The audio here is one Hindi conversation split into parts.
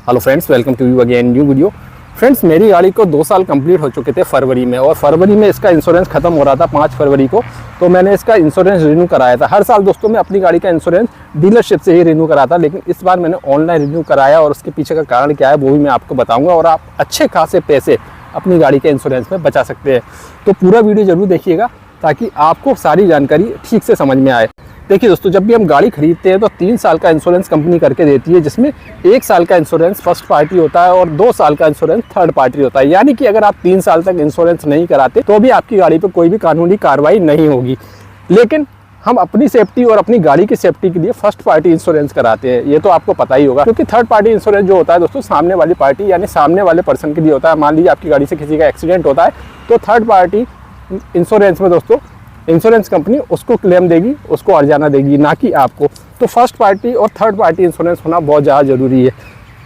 Hello friends, welcome to you again new video. Friends, मेरी गाड़ी को 2 साल कंप्लीट हो चुके थे फरवरी में, और फरवरी में इसका इंश्योरेंस खत्म हो रहा था 5 फरवरी को। तो मैंने इसका इंश्योरेंस रिन्यू कराया था। हर साल दोस्तों मैं अपनी गाड़ी का इंश्योरेंस डीलरशिप से ही रिन्यू कराता, लेकिन इस बार मैंने ऑनलाइन रिन्यू कराया, और उसके पीछे का कारण क्या है वो भी मैं आपको बताऊँगा, और आप अच्छे खासे पैसे अपनी गाड़ी के इंश्योरेंस में बचा सकते हैं। तो पूरा वीडियो ज़रूर देखिएगा ताकि आपको सारी जानकारी ठीक से समझ में आए। देखिए दोस्तों, जब भी हम गाड़ी खरीदते हैं तो 3 साल का इंश्योरेंस कंपनी करके देती है, जिसमें 1 साल का इंश्योरेंस फर्स्ट पार्टी होता है और 2 साल का इंश्योरेंस थर्ड पार्टी होता है। यानी कि अगर आप 3 साल तक इंश्योरेंस नहीं कराते तो भी आपकी गाड़ी पर कोई भी कानूनी कार्रवाई नहीं होगी। लेकिन हम अपनी सेफ्टी और अपनी गाड़ी की सेफ्टी के लिए फर्स्ट पार्टी इंश्योरेंस कराते हैं, ये तो आपको पता ही होगा। क्योंकि थर्ड पार्टी इंश्योरेंस जो होता है दोस्तों, सामने वाली पार्टी यानी सामने वाले पर्सन के लिए होता है। मान लीजिए आपकी गाड़ी से किसी का एक्सीडेंट होता है तो थर्ड पार्टी इंश्योरेंस में दोस्तों इंश्योरेंस कंपनी उसको क्लेम देगी, उसको अर्जाना देगी, ना कि आपको। तो फर्स्ट पार्टी और थर्ड पार्टी इंश्योरेंस होना बहुत ज़्यादा ज़रूरी है।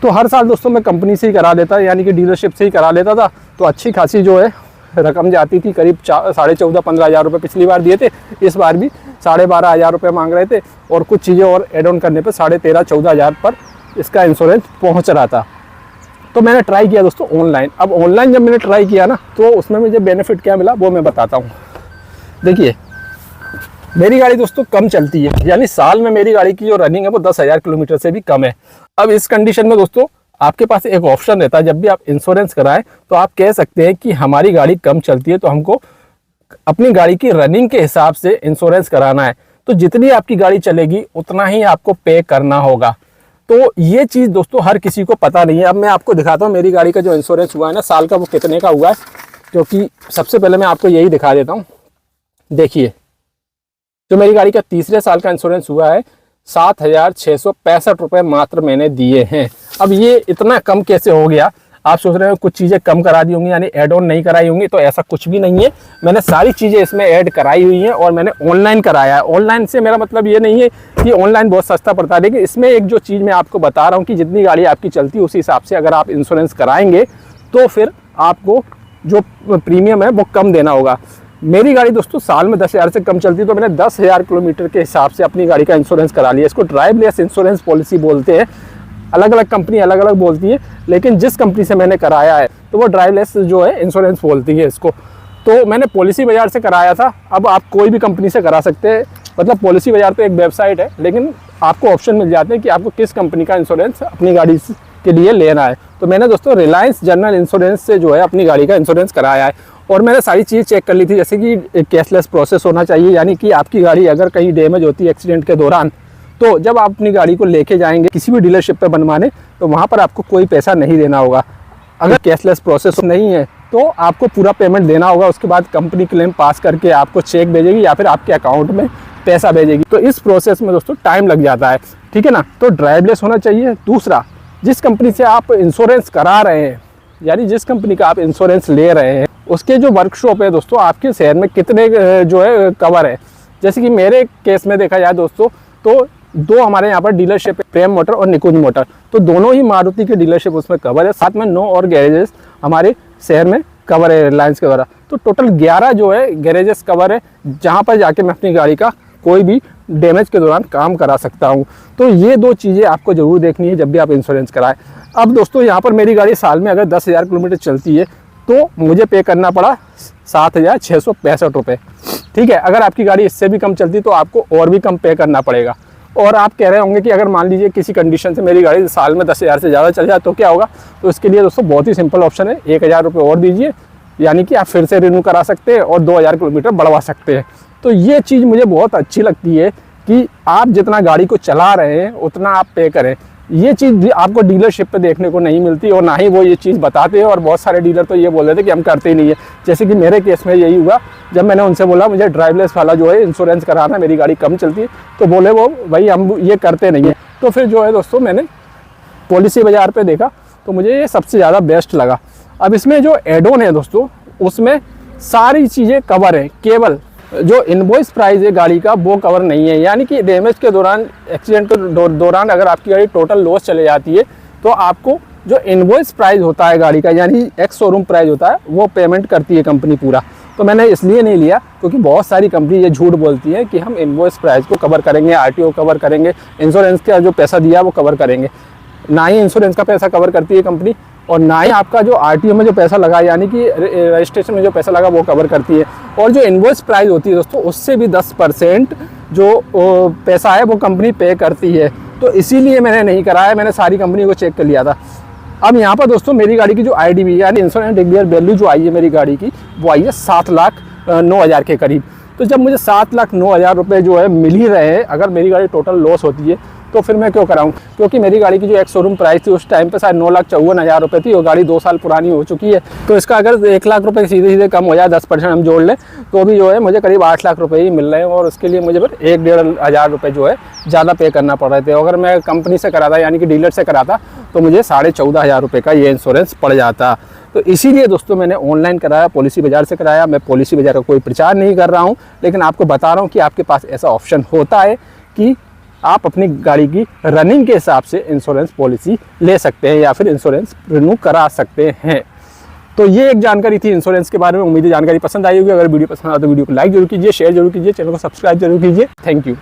तो हर साल दोस्तों मैं कंपनी से ही करा लेता, यानी कि डीलरशिप से ही करा लेता था। तो अच्छी खासी जो है रकम जाती थी, करीब 14,500-15 हज़ार रुपये पिछली बार दिए थे। इस बार भी 12,500 रुपये मांग रहे थे, और कुछ चीज़ें और एड ऑन करने पर 13,500-14 हज़ार पर इसका इंश्योरेंस पहुँच रहा था। तो मैंने ट्राई किया दोस्तों ऑनलाइन। अब ऑनलाइन जब मैंने ट्राई किया ना, तो उसमें मुझे बेनिफिट क्या मिला वो मैं बताता हूँ। देखिए, मेरी गाड़ी दोस्तों कम चलती है, यानी साल में मेरी गाड़ी की जो रनिंग है वो 10,000 किलोमीटर से भी कम है। अब इस कंडीशन में दोस्तों आपके पास एक ऑप्शन रहता है, जब भी आप इंश्योरेंस कराएं तो आप कह सकते हैं कि हमारी गाड़ी कम चलती है तो हमको अपनी गाड़ी की रनिंग के हिसाब से इंश्योरेंस कराना है। तो जितनी आपकी गाड़ी चलेगी उतना ही आपको पे करना होगा। तो ये चीज़ दोस्तों हर किसी को पता नहीं है। अब मैं आपको दिखाता हूँ मेरी गाड़ी का जो इंश्योरेंस हुआ है ना साल का, वो कितने का हुआ है। क्योंकि सबसे पहले मैं आपको यही दिखा देता हूँ। देखिए, जो मेरी गाड़ी का तीसरे साल का इंश्योरेंस हुआ है 7,665 रुपये मात्र मैंने दिए हैं। अब ये इतना कम कैसे हो गया? आप सोच रहे हो कुछ चीज़ें कम करा दी होंगी, यानी ऐड ऑन नहीं कराई होंगी। तो ऐसा कुछ भी नहीं है, मैंने सारी चीज़ें इसमें ऐड कराई हुई हैं, और मैंने ऑनलाइन कराया है। ऑनलाइन से मेरा मतलब ये नहीं है कि ऑनलाइन बहुत सस्ता पड़ता है, लेकिन इसमें एक जो चीज़ मैं आपको बता रहा हूँ कि जितनी गाड़ी आपकी चलती है उसी हिसाब से अगर आप इंश्योरेंस कराएंगे तो फिर आपको जो प्रीमियम है वो कम देना होगा। मेरी गाड़ी दोस्तों साल में 10,000 से कम चलती है, तो मैंने 10,000 किलोमीटर के हिसाब से अपनी गाड़ी का इंश्योरेंस करा लिया। इसको ड्राइवलेस इंश्योरेंस पॉलिसी बोलते हैं। अलग अलग कंपनी अलग अलग बोलती है, लेकिन जिस कंपनी से मैंने कराया है तो वो ड्राइवलेस जो है इंश्योरेंस बोलती है इसको। तो मैंने पॉलिसी बाजार से कराया था। अब आप कोई भी कंपनी से करा सकते हैं, मतलब पॉलिसी बाजार तो एक वेबसाइट है, लेकिन आपको ऑप्शन मिल जाते हैं कि आपको किस कंपनी का इंश्योरेंस अपनी गाड़ी के लिए लेना है। तो मैंने दोस्तों रिलायंस जनरल इंश्योरेंस से जो है अपनी गाड़ी का इंश्योरेंस कराया है, और मैंने सारी चीज़ चेक कर ली थी, जैसे कि कैशलेस प्रोसेस होना चाहिए, यानी कि आपकी गाड़ी अगर कहीं डैमेज होती है एक्सीडेंट के दौरान, तो जब आप अपनी गाड़ी को लेके जाएंगे किसी भी डीलरशिप पे बनवाने, तो वहाँ पर आपको कोई पैसा नहीं देना होगा। अगर कैशलेस प्रोसेस नहीं है तो आपको पूरा पेमेंट देना होगा। उसके बाद कंपनी क्लेम पास करके आपको चेक भेजेगी या फिर आपके अकाउंट में पैसा भेजेगी। तो इस प्रोसेस में दोस्तों टाइम लग जाता है, ठीक है ना। तो ड्राइवलेस होना चाहिए। दूसरा, जिस कंपनी से आप इंश्योरेंस करा रहे हैं, यानी जिस कंपनी का आप इंश्योरेंस ले रहे हैं, उसके जो वर्कशॉप है दोस्तों आपके शहर में कितने जो है कवर है। जैसे कि मेरे केस में देखा जाए दोस्तों, तो 2 हमारे यहाँ पर डीलरशिप है, प्रेम मोटर और निकुंज मोटर। तो दोनों ही मारुति के डीलरशिप उसमें कवर है। साथ में 9 और गैरेजेस हमारे शहर में कवर है रिलायंस के द्वारा। तो टोटल 11 जो है गैरेजेस कवर है, जहाँ पर जाके मैं अपनी गाड़ी का कोई भी डैमेज के दौरान काम करा सकता हूँ। तो ये 2 चीज़ें आपको ज़रूर देखनी है जब भी आप इंश्योरेंस कराएं। अब दोस्तों यहाँ पर मेरी गाड़ी साल में अगर 10,000 किलोमीटर चलती है तो मुझे पे करना पड़ा 7,665 रुपये, ठीक है। अगर आपकी गाड़ी इससे भी कम चलती तो आपको और भी कम पे करना पड़ेगा। और आप कह रहे होंगे कि अगर मान लीजिए किसी कंडीशन से मेरी गाड़ी साल में 10,000 से ज़्यादा चल जाए तो क्या होगा? तो इसके लिए दोस्तों बहुत ही सिंपल ऑप्शन है, 1,000 रुपये और दीजिए, यानी कि आप फिर से रिन्यू करा सकते हैं और 2,000 किलोमीटर बढ़वा सकते हैं। तो ये चीज़ मुझे बहुत अच्छी लगती है कि आप जितना गाड़ी को चला रहे हैं उतना आप पे करें। ये चीज़ आपको डीलरशिप पे देखने को नहीं मिलती, और ना ही वो ये चीज़ बताते हैं। और बहुत सारे डीलर तो ये बोल रहे थे कि हम करते ही नहीं है। जैसे कि मेरे केस में यही हुआ, जब मैंने उनसे बोला मुझे ड्राइवलेस वाला जो है इंश्योरेंस कराना, मेरी गाड़ी कम चलती है, तो बोले वो भाई हम ये करते नहीं है। तो फिर जो है दोस्तों मैंने पॉलिसी बाजार पर देखा तो मुझे ये सबसे ज़्यादा बेस्ट लगा। अब इसमें जो एड ऑन है दोस्तों उसमें सारी चीज़ें कवर है, केवल जो इनवॉइस प्राइस है गाड़ी का वो कवर नहीं है। यानी कि डैमेज के दौरान, एक्सीडेंट के दौरान अगर आपकी गाड़ी टोटल लॉस चले जाती है तो आपको जो इनवॉइस प्राइस होता है गाड़ी का, यानी एक्स शोरूम प्राइस होता है, वो पेमेंट करती है कंपनी पूरा। तो मैंने इसलिए नहीं लिया क्योंकि बहुत सारी कंपनी ये झूठ बोलती है कि हम इनवॉइस प्राइस को कवर करेंगे, आरटीओ कवर करेंगे, इंश्योरेंस का जो पैसा दिया वो कवर करेंगे। ना ही इंश्योरेंस का पैसा कवर करती है कंपनी, और ना ही आपका जो आरटीओ में जो पैसा लगा यानी कि रजिस्ट्रेशन में जो पैसा लगा वो कवर करती है। और जो इनवॉइस प्राइस होती है दोस्तों, उससे भी 10% जो पैसा है वो कंपनी पे करती है। तो इसीलिए मैंने नहीं कराया, मैंने सारी कंपनी को चेक कर लिया था। अब यहाँ पर दोस्तों मेरी गाड़ी की जो IDV यानी इंश्योरेंस डिक्लेयर वैल्यू जो आई है मेरी गाड़ी की, वो आई है 7,09,000 के करीब। तो जब मुझे 7,09,000 रुपये जो है मिल ही रहे हैं, अगर मेरी गाड़ी टोटल लॉस होती है तो फिर मैं क्यों कराऊं? क्योंकि मेरी गाड़ी की जो एक शोरूम प्राइस थी उस टाइम पे शायद 9,54,000 रुपये थी, वो गाड़ी 2 साल पुरानी हो चुकी है। तो इसका अगर 1 लाख रुपये सीधे सीधे कम हो जाए, 10% हम जोड़ लें, तो भी जो है मुझे करीब 8 लाख रुपये ही मिल रहे हैं, और उसके लिए मुझे फिर 1-1.5 हज़ार रुपये जो है ज़्यादा पे करना पड़ रहे थे। अगर मैं कंपनी से कराता यानी कि डीलर से कराता तो मुझे 14,500 रुपये का ये इंश्योरेंस पड़ जाता। तो इसीलिए दोस्तों मैंने ऑनलाइन कराया, पॉलिसी बाज़ार से कराया। मैं पॉलिसी बाज़ार का कोई प्रचार नहीं कर रहा हूँ, लेकिन आपको बता रहा हूँ कि आपके पास ऐसा ऑप्शन होता है कि आप अपनी गाड़ी की रनिंग के हिसाब से इंश्योरेंस पॉलिसी ले सकते हैं या फिर इंश्योरेंस रिन्यू करा सकते हैं। तो ये एक जानकारी थी इंश्योरेंस के बारे में। उम्मीद है जानकारी पसंद आई होगी। अगर वीडियो पसंद आए तो वीडियो को लाइक जरूर कीजिए, शेयर जरूर कीजिए, चैनल को सब्सक्राइब जरूर कीजिए। Thank you.